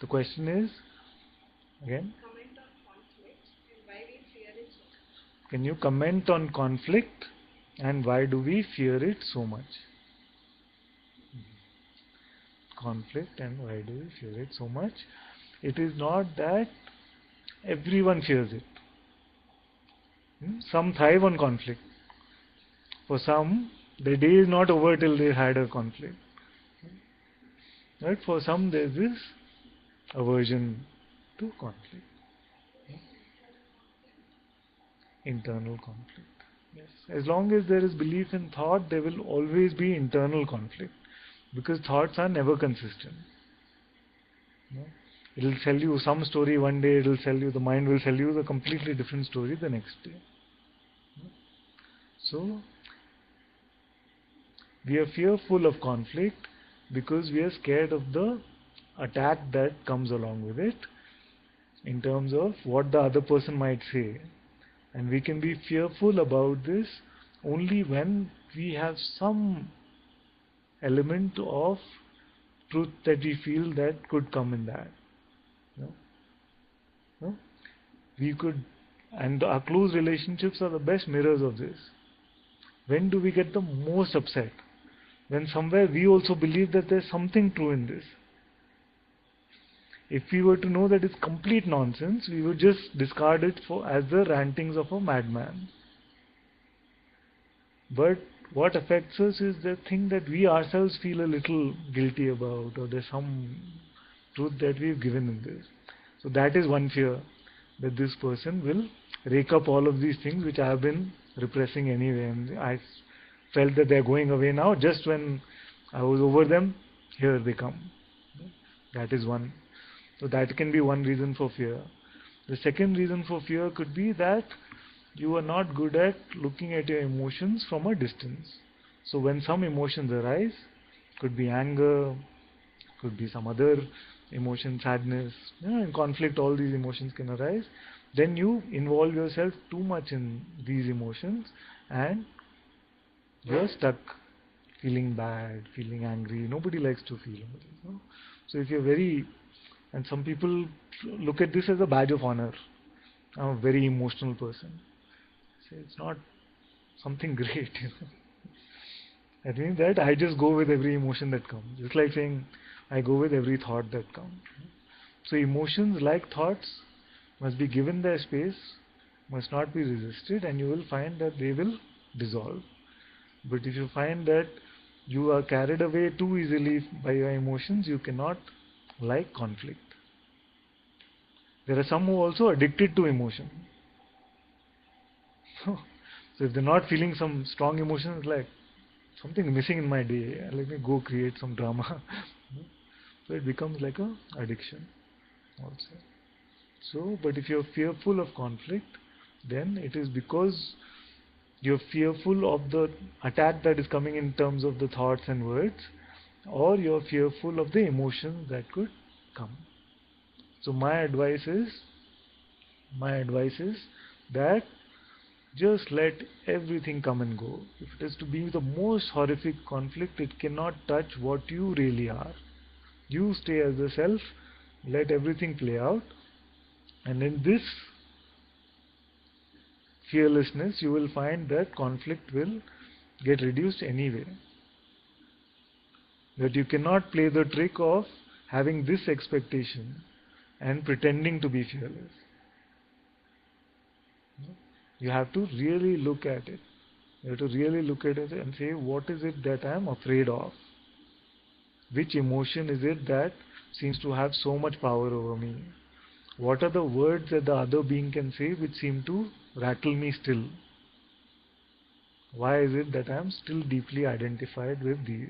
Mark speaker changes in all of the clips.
Speaker 1: The question is, again,
Speaker 2: Comment on conflict and why we fear it so much.
Speaker 1: can you comment on conflict and why do we fear it so much? Conflict and why do we fear it so much? It is not that everyone fears it. Some thrive on conflict. For some, the day is not over till they had a conflict. Right? For some, there is this aversion to conflict. Internal conflict. Yes. As long as there is belief in thought, there will always be internal conflict. Because thoughts are never consistent. It will tell you some story one day, it will tell you, the mind will tell you the completely different story the next day. So, we are fearful of conflict because we are scared of the attack that comes along with it in terms of what the other person might say. And we can be fearful about this only when we have some element of truth that we feel that could come in that. No? No? We could, and our close relationships are the best mirrors of this. When do we get the most upset? When somewhere we also believe that there's something true in this. If we were to know that it's complete nonsense, we would just discard it as the rantings of a madman. But what affects us is the thing that we ourselves feel a little guilty about, or there's some truth that we've given in this. So that is one fear, that this person will rake up all of these things which I have been repressing anyway, and I felt that they're going away now. Just when I was over them, here they come. That is one. So that can be one reason for fear. The second reason for fear could be that you are not good at looking at your emotions from a distance. So when some emotions arise, could be anger, could be some other emotion, sadness, in conflict, all these emotions can arise. Then you involve yourself too much in these emotions and you're stuck feeling bad, feeling angry. Nobody likes to feel angry. So if you're very, and some people look at this as a badge of honor. I'm a very emotional person. So it's not something great. I think that I just go with every emotion that comes. It's like saying I go with every thought that comes. So emotions, like thoughts, must be given their space, must not be resisted, and you will find that they will dissolve. But if you find that you are carried away too easily by your emotions, you cannot like conflict. There are some who are also addicted to emotion. So if they're not feeling some strong emotions, like something missing in my day, let me go create some drama. So it becomes like a addiction also. So, but if you're fearful of conflict, then it is because you're fearful of the attack that is coming in terms of the thoughts and words, or you're fearful of the emotions that could come. So my advice is that just let everything come and go. If it is to be the most horrific conflict, it cannot touch what you really are. You stay as the self, let everything play out, and in this fearlessness, you will find that conflict will get reduced anyway. That you cannot play the trick of having this expectation and pretending to be fearless. You have to really look at it. You have to really look at it and say, what is it that I am afraid of? Which emotion is it that seems to have so much power over me? What are the words that the other being can say which seem to rattle me still? Why is it that I am still deeply identified with these?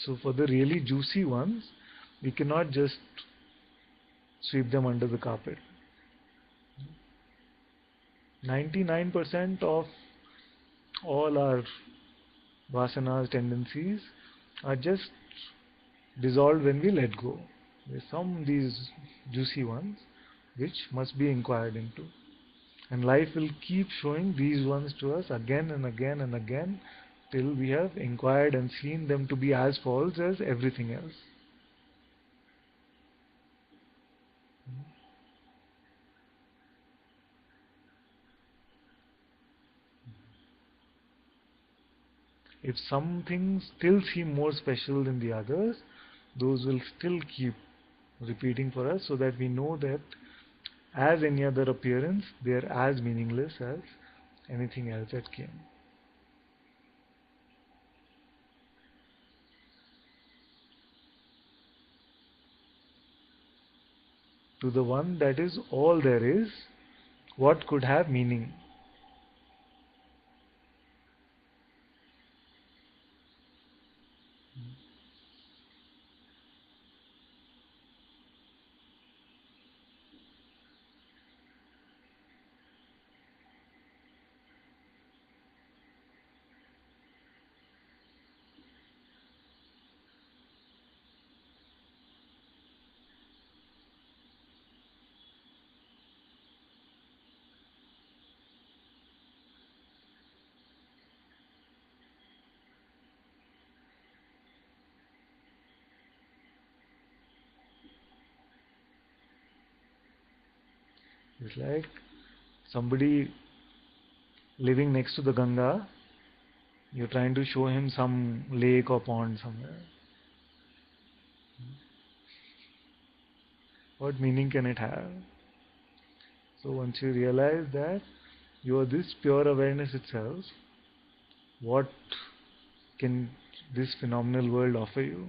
Speaker 1: So for the really juicy ones, we cannot just sweep them under the carpet. 99% of all our vasanas, tendencies are just dissolved when we let go. There's some these juicy ones which must be inquired into. And life will keep showing these ones to us again and again and again till we have inquired and seen them to be as false as everything else. If some things still seem more special than the others, those will still keep repeating for us, so that we know that as any other appearance, they are as meaningless as anything else that came. To the one that is all there is, what could have meaning? It's like somebody living next to the Ganga, you're trying to show him some lake or pond somewhere. What meaning can it have? So once you realize that you are this pure awareness itself, what can this phenomenal world offer you?